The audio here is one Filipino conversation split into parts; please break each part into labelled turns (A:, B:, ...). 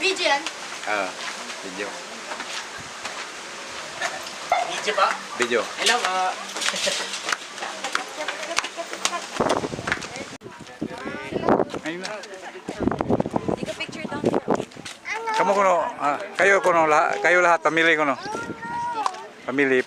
A: Video yan?
B: Video.
C: Video pa?
B: Video.
C: Hello,
B: Ayun na.
A: Take a picture down there.
B: Kamu kuno, kayo kuno lahat, kayo lahat pamili kuno. Pamili.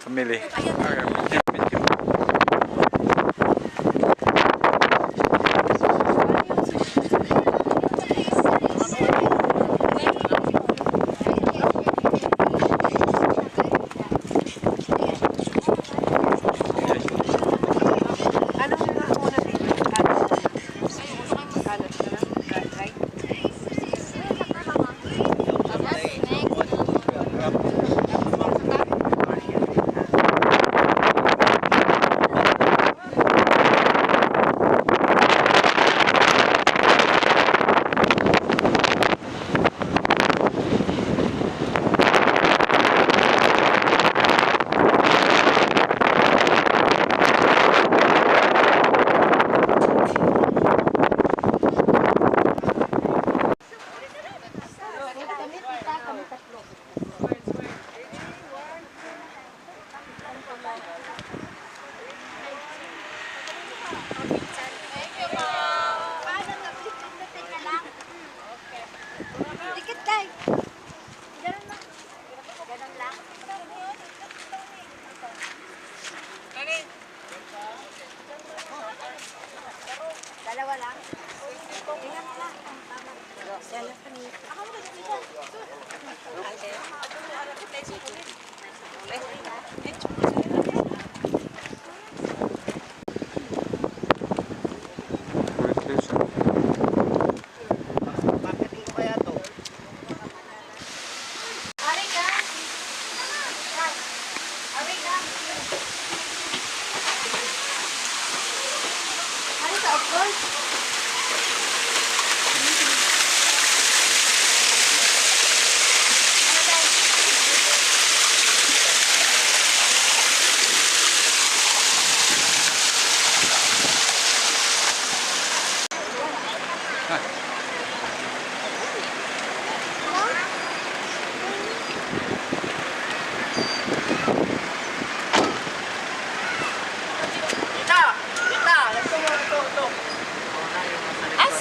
A: Dalawa lang? Tingnan mo lang. Tama. Dalawa pa niyo. Ako mo dito.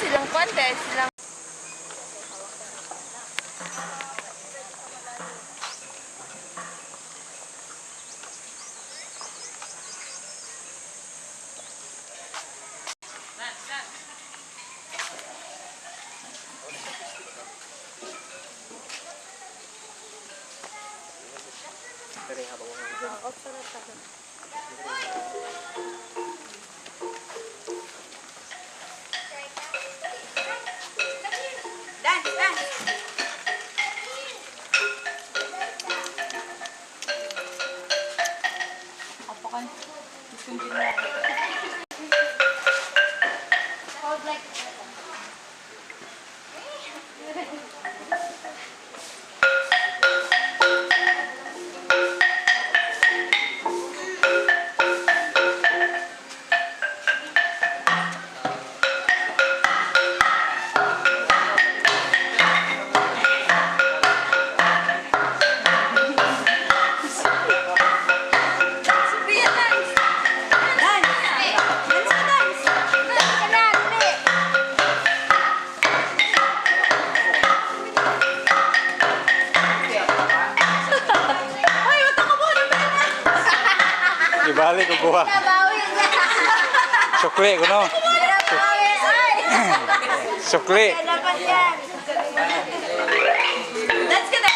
D: Silang konti, silang...
B: Ibalik ko kuha. Sukli ko no. Sukli.
A: Let's get it.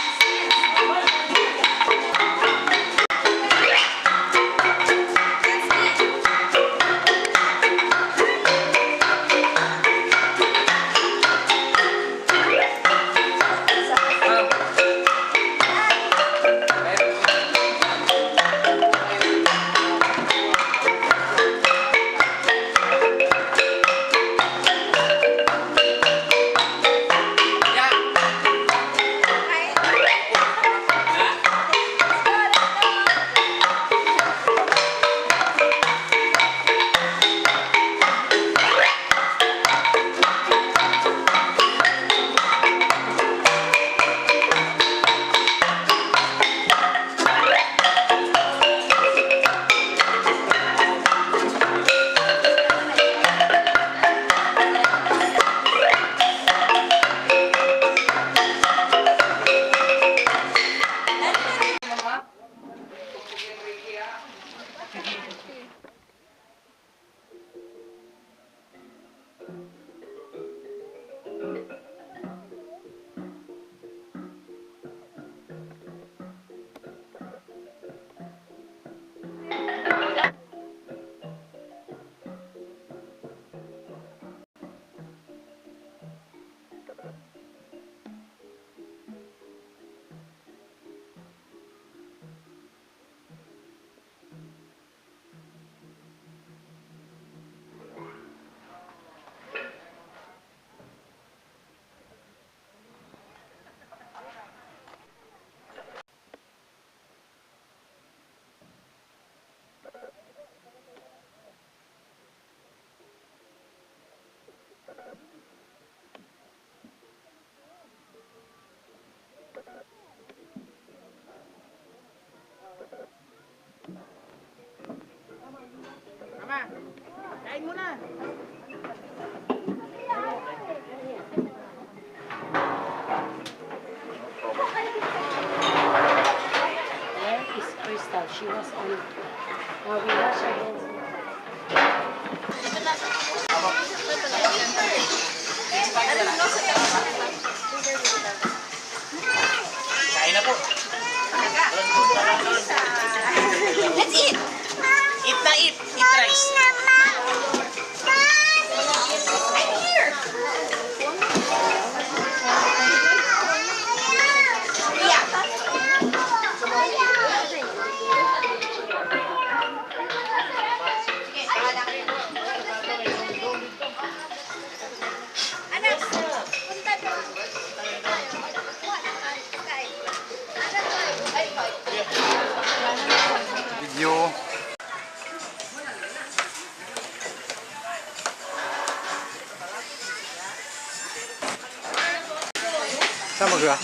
B: Sama ka?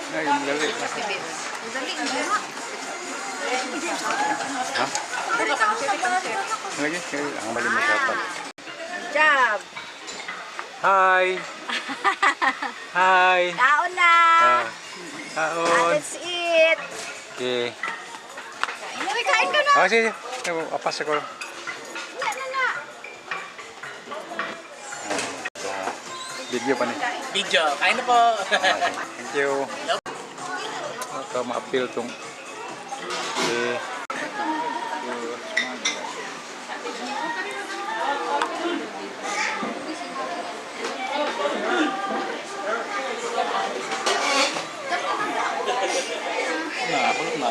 B: Ay, yung galit. Ha? Lagi? Ang mali mo siya.
A: Job.
B: Hi! Hi!
A: Kaon na.
B: Kaon!
A: Let's eat.
B: Okay.
A: Uy, kain ka na.
B: Oh, sige. Apas ako. Video pa niya.
C: Video, kain na po.
B: Thank you. Baka ma-appeal tong. Okay. Kulot na.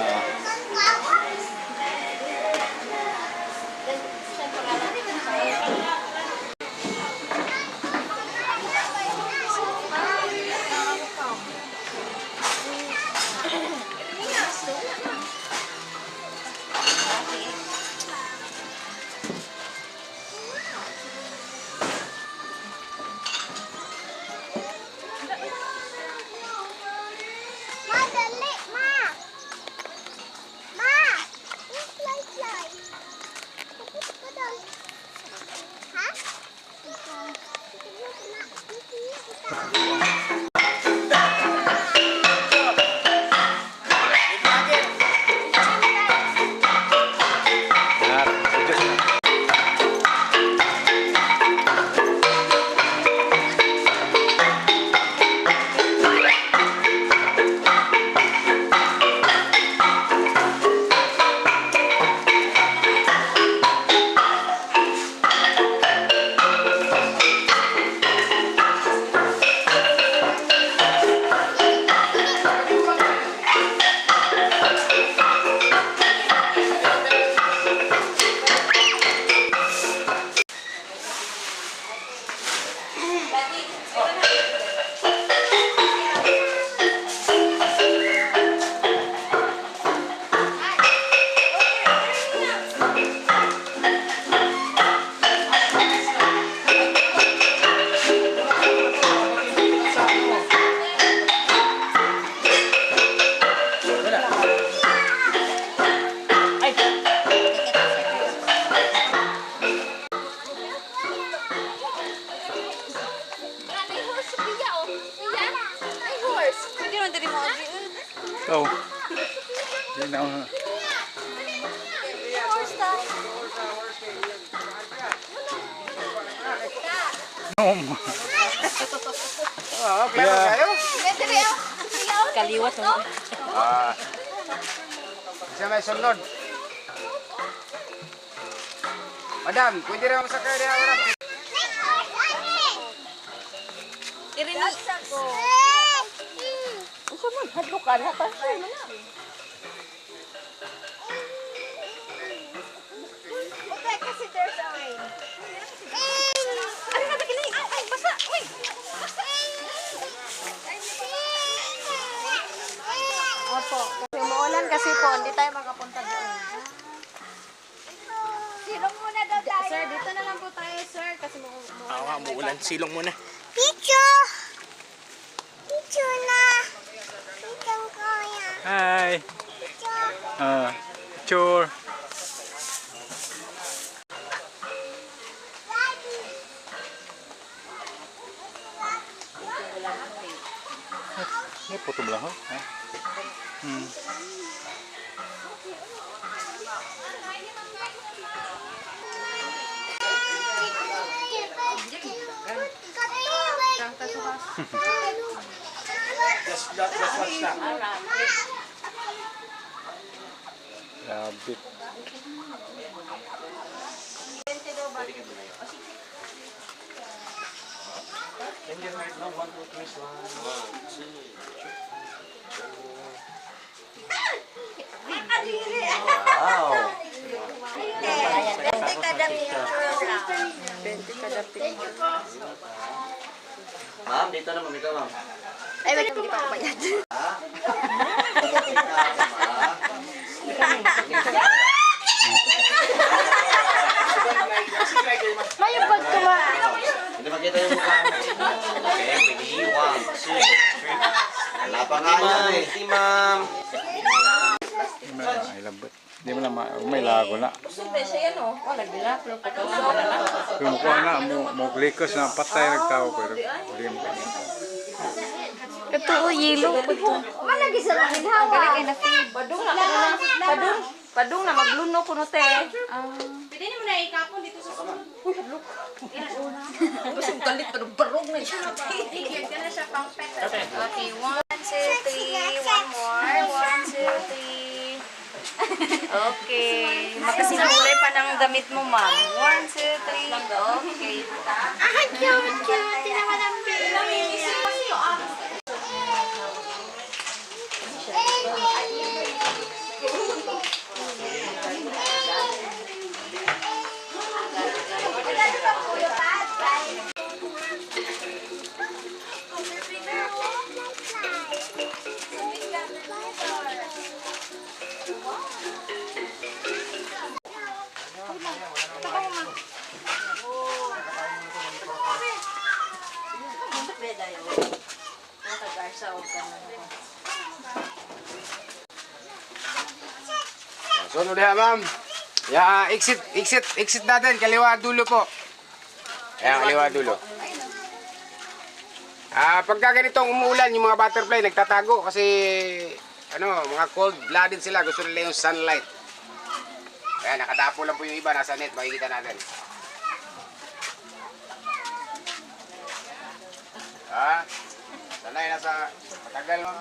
B: Oh. Hindi na ako.
A: Kaliwat mo.
C: Siya may sunod. Madam, pwede rin ako sakay rin ako.
A: Irinig ko. Usa man hadlukan ha pa. Okay, kasi there's a way. Ano na bigla? Ay, basa. Uy. Basa. Opo, kasi umuulan kasi po, hindi tayo makapunta doon. Silong muna daw tayo. Sir, dito na lang po tayo, sir, kasi
C: Muulan, silong muna.
A: Picture! Picture na! Picture ko yan.
B: Hi.
A: Picture.
B: Picture. Ini foto belakang. Rabbit.
C: Wow.
A: 20 kada picture lang.
D: 20 kada picture.
C: Ma'am, dito na mamito, ma'am.
D: Ay, wait, hindi pa ako bayad.
C: Ha? Si ma'am.
B: Ay labot. Di mo na may lago na.
D: Siyempre siya yan o. Wala bila.
B: Kumukuha na mo glikos na patay nagtao pero hindi mo.
A: Ito o, yelo. Malagi sa mga ginhawa. Kaya na feed.
D: Padung na. Padung na. Magluno ko no te.
A: Pwede mo na ikapon dito sa sunod.
D: Basing galit pa barong na siya.
A: Igyan ka na siya pang pet. Okay, 1, 2, 3. One more. 1, 2, 3. Okay. Makasinulay pa ng damit mo, ma'am. 1, 2, 3. Okay. Ah, cute, cute. Tinaman ang baby.
C: Sunod na ma'am. Ya, exit natin. Kaliwa dulo po. Ayan, kaliwa dulo. Pagka ganitong umuulan, yung mga butterfly nagtatago kasi mga cold-blooded sila. Gusto nila yung sunlight. Ayan, nakadapo lang po yung iba. Nasa net, makikita natin. Sanay na sa matagal mo.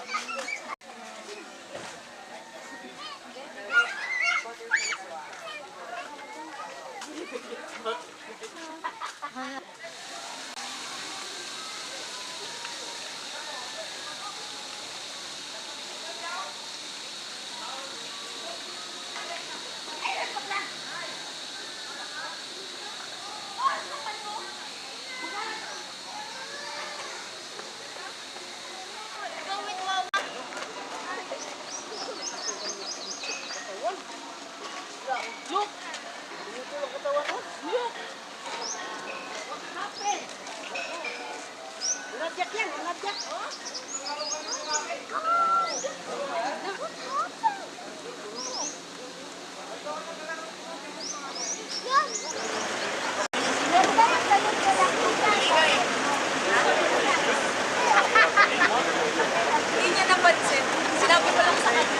A: Hindi niya napansin. Sinabi ko lang sa kanya.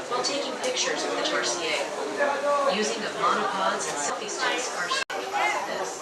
E: While taking pictures of the Tarsier, using of monopods and selfie sticks are this.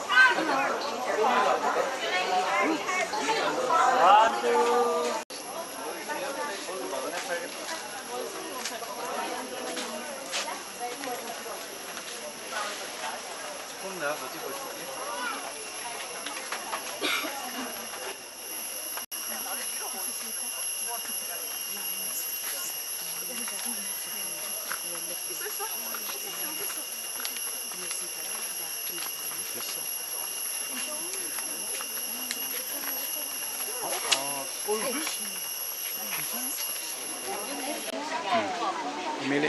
B: Mili.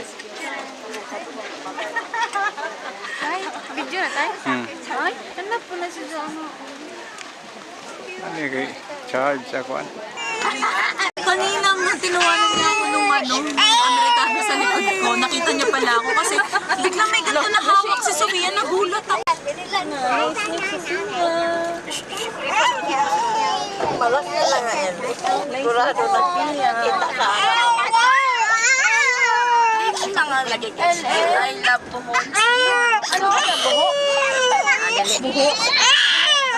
A: Tay, video na tay. Ay, hanap po na siya sa ano.
B: Ano yung kay charge ako?
F: Kanina nung tinuwanan niya ako nung Amerikano sa likod ko, nakita niya pala ako kasi biglang may ganito na hawak si Sofia, nagulat ako.
D: Malas na lang nga yan. Sigurado na kita ka. Ano nga lagi kasi? I love buhok. Ano nga buhok? Buhok.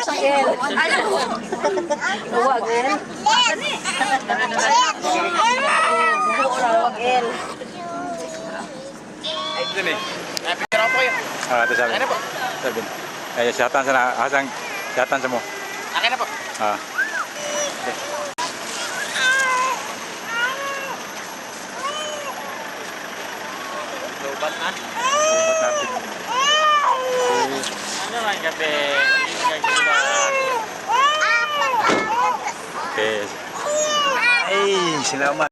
D: Sakil. Ano buhok? Huwag el. Buhok na huwag el.
B: Ito ni.
C: Pero po yun.
B: Ito sabi.
C: Ano po?
B: Sabi. Ay, siyatan sa siyatan sa mo.
C: Akin na po.
G: Lobat na?
B: Ba't natin?
G: Ano man gabi?
B: Okay. Ay, salamat.